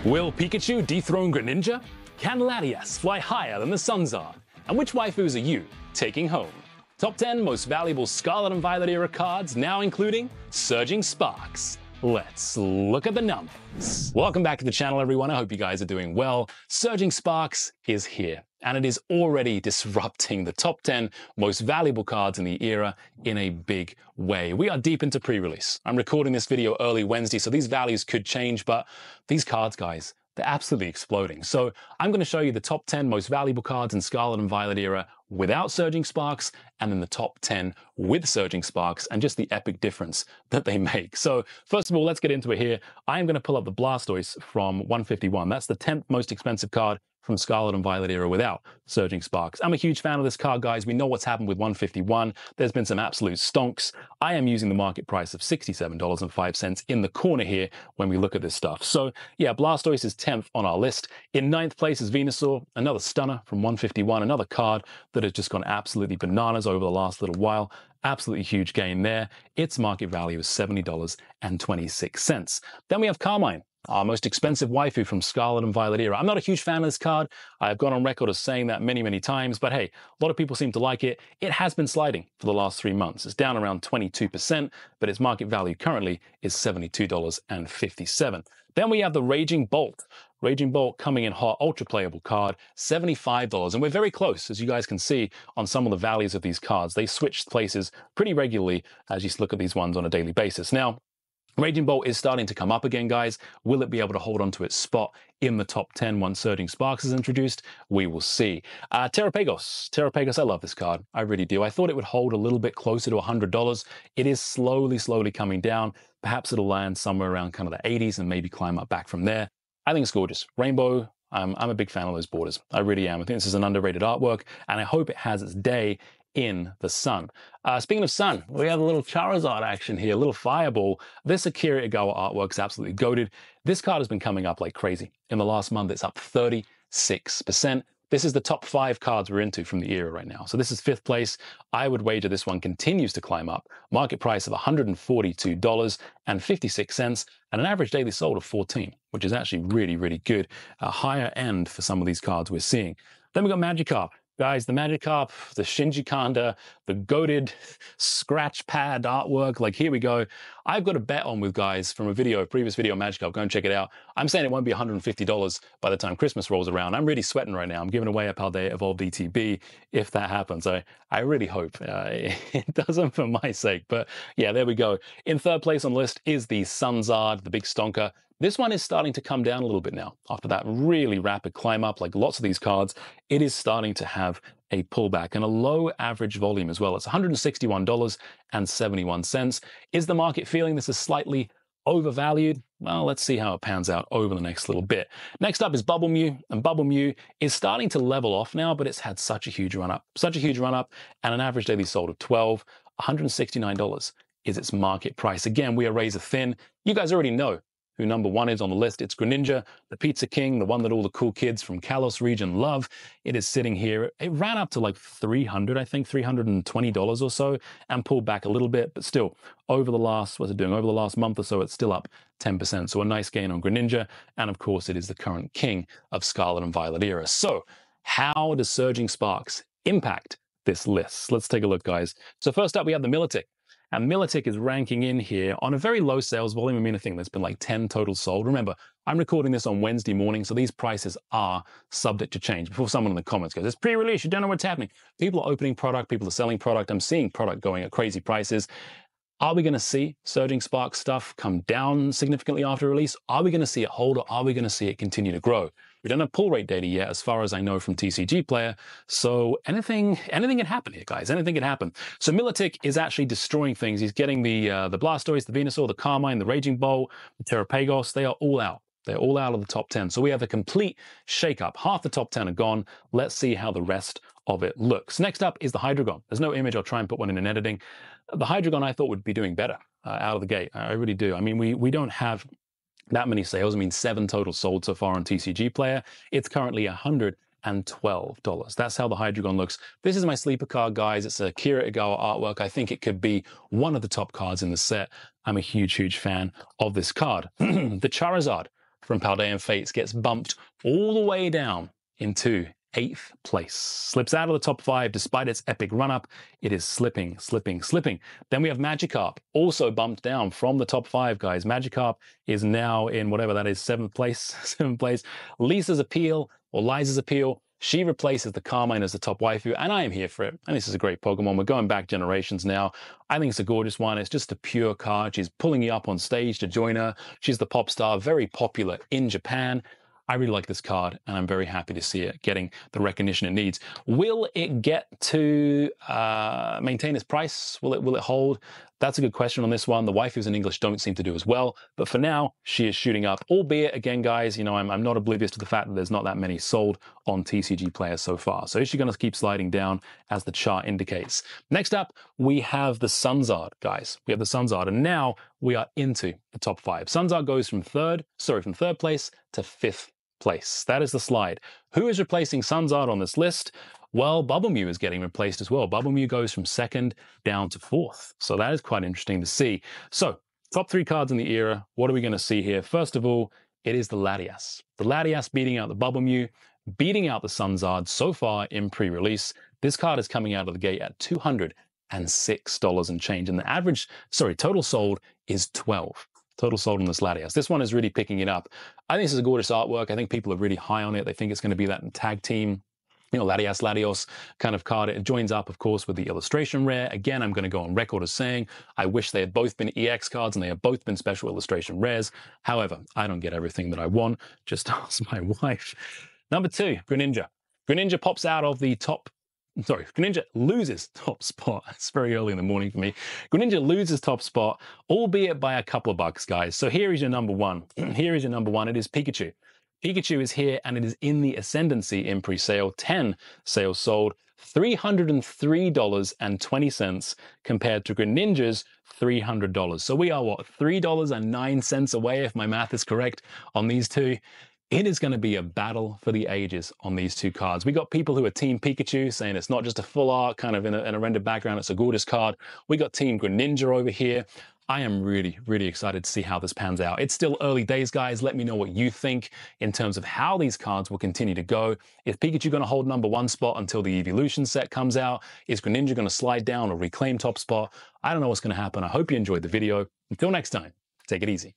Will Pikachu dethrone Greninja? Can Latias fly higher than the SunZard? And which waifus are you taking home? Top 10 most valuable Scarlet and Violet era cards, now including Surging Sparks. Let's look at the numbers. Welcome back to the channel, everyone. I hope you guys are doing well. Surging Sparks is here, and it is already disrupting the top 10 most valuable cards in the era in a big way. We are deep into pre-release. I'm recording this video early Wednesday, so these values could change, but these cards, guys, they're absolutely exploding. So I'm going to show you the top 10 most valuable cards in Scarlet and Violet era without Surging Sparks, and then the top 10 with Surging Sparks, and just the epic difference that they make. So first of all, let's get into it here. I am going to pull up the Blastoise from 151. That's the 10th most expensive card from Scarlet and Violet era without Surging Sparks. I'm a huge fan of this card, guys. We know what's happened with 151. There's been some absolute stonks. I am using the market price of $67.05 in the corner here when we look at this stuff. So yeah, Blastoise is 10th on our list. In 9th place is Venusaur, another stunner from 151, another card that has just gone absolutely bananas over the last little while. Absolutely huge gain there. Its market value is $70.26. Then we have Carmine, our most expensive waifu from Scarlet and Violet era. I'm not a huge fan of this card. I've gone on record as saying that many, many times, but hey, a lot of people seem to like it. It has been sliding for the last 3 months. It's down around 22%, but its market value currently is $72.57. Then we have the Raging Bolt. Raging Bolt coming in hot, ultra playable card, $75. And we're very close, as you guys can see, on some of the values of these cards. They switch places pretty regularly as you look at these ones on a daily basis. Now, Raging Bolt is starting to come up again, guys. Will it be able to hold on to its spot in the top 10 once Surging Sparks is introduced? We will see. Terrapagos. Terrapagos, I love this card. I really do. I thought it would hold a little bit closer to $100. It is slowly coming down. Perhaps it'll land somewhere around kind of the 80s and maybe climb up back from there. I think it's gorgeous. Rainbow, I'm a big fan of those borders. I really am. I think this is an underrated artwork, and I hope it has its day in the sun. Speaking of sun, we have a little Charizard action here, a little fireball. This Akira Igawa artwork is absolutely goated. This card has been coming up like crazy. In the last month, it's up 36%. This is the top 5 cards we're into from the era right now. So this is 5th place. I would wager this one continues to climb up. Market price of $142.56 and an average daily sold of 14, which is actually really good. A higher end for some of these cards we're seeing. Then we got Magikarp. Guys, the Magikarp, the Shinji Kanda, the goated scratch pad artwork, like here we go. I've got a bet on with guys from a previous video on Magikarp, go and check it out. I'm saying it won't be $150 by the time Christmas rolls around. I'm really sweating right now. I'm giving away a Paldean Evolved ETB if that happens. I really hope it doesn't for my sake, but yeah, there we go. In 3rd place on the list is the SunZard, the big stonker. This one is starting to come down a little bit now. After that really rapid climb up, like lots of these cards, it is starting to have a pullback and a low average volume as well. It's $161.71. Is the market feeling this is slightly overvalued? Well, let's see how it pans out over the next little bit. Next up is Bubble Mew, and Bubble Mew is starting to level off now, but it's had such a huge run up, and an average daily sold of $169 is its market price. Again, we are razor thin. You guys already know who number 1 is on the list. It's Greninja, the Pizza King, the one that all the cool kids from Kalos region love. It is sitting here. It ran up to like $300, I think, $320 or so, and pulled back a little bit, but still, over the last, what's it doing? Over the last month or so, it's still up 10%. So a nice gain on Greninja, and of course, it is the current king of Scarlet and Violet era. So how does Surging Sparks impact this list? Let's take a look, guys. So first up, we have the Milotic. And Milotic is ranking in here on a very low sales volume. I mean, I think there's been like 10 total sold. Remember, I'm recording this on Wednesday morning, so these prices are subject to change. Before someone in the comments goes, it's pre-release, you don't know what's happening. People are opening product, people are selling product. I'm seeing product going at crazy prices. Are we going to see Surging Sparks stuff come down significantly after release? Are we going to see it hold, or are we going to see it continue to grow? We don't have pull rate data yet, as far as I know from TCG Player. So anything can happen here, guys. Anything can happen. So Milotic is actually destroying things. He's getting the Blastoise, the Venusaur, the Carmine, the Raging Bolt, the Terrapagos. They are all out. They're all out of the top 10. So we have a complete shakeup. Half the top 10 are gone. Let's see how the rest of it looks. Next up is the Hydreigon. There's no image. I'll try and put one in editing. The Hydreigon I thought would be doing better out of the gate. I really do. I mean, we don't have that many sales. I mean, 7 total sold so far on TCG Player. It's currently $112. That's how the Hydreigon looks. This is my sleeper card, guys. It's a Akira Igawa artwork. I think it could be one of the top cards in the set. I'm a huge fan of this card. The Charizard from Paldean Fates gets bumped all the way down into 8th place. Slips out of the top 5 despite its epic run-up. It is slipping. Then we have Magikarp, also bumped down from the top 5, guys. Magikarp is now in whatever that is, 7th place. 7th place. Lisa's Appeal, or Liza's Appeal, she replaces the Carmine as the top waifu, and I am here for it. And this is a great Pokemon. We're going back generations now. I think it's a gorgeous one. It's just a pure card. She's pulling you up on stage to join her. She's the pop star, very popular in Japan. I really like this card, and I'm very happy to see it getting the recognition it needs. Will it get to maintain its price? Will it hold? That's a good question on this one. The waifus in English don't seem to do as well, but for now, she is shooting up. Albeit, again, guys, you know, I'm not oblivious to the fact that there's not that many sold on TCG Players so far. So is she going to keep sliding down as the chart indicates? Next up, we have the SunZard, guys. We have the SunZard, and now we are into the top 5. SunZard goes from third place to 5th place. That is the slide. Who is replacing SunZard on this list? Well, Bubble Mew is getting replaced as well. Bubble Mew goes from 2nd down to 4th. So that is quite interesting to see. So, top 3 cards in the era. What are we going to see here? First of all, it is the Latias. The Latias beating out the Bubble Mew, beating out the SunZard so far in pre-release. This card is coming out of the gate at $206 and change. And the average, total sold is 12. Total sold on this Latias. This one is really picking it up. I think this is a gorgeous artwork. I think people are really high on it. They think it's going to be that tag team, you know, Latias, Latios kind of card. It joins up, of course, with the illustration rare. Again, I'm going to go on record as saying I wish they had both been EX cards and they have both been special illustration rares. However, I don't get everything that I want. Just ask my wife. Number 2, Greninja. Greninja pops out of the top. Greninja loses top spot. It's very early in the morning for me. Greninja loses top spot, albeit by a couple of bucks, guys. So here is your number 1. Here is your number 1. It is Pikachu. Pikachu is here, and it is in the ascendancy in pre-sale. 10 sales sold, $303.20 compared to Greninja's $300. So we are, what, $3.09 away, if my math is correct, on these two. It is going to be a battle for the ages on these two cards. We got people who are Team Pikachu saying it's not just a full art kind of in a rendered background, it's a gorgeous card. We got Team Greninja over here. I am really, really excited to see how this pans out. It's still early days, guys. Let me know what you think in terms of how these cards will continue to go. Is Pikachu going to hold number 1 spot until the Evolution set comes out? Is Greninja going to slide down or reclaim top spot? I don't know what's going to happen. I hope you enjoyed the video. Until next time, take it easy.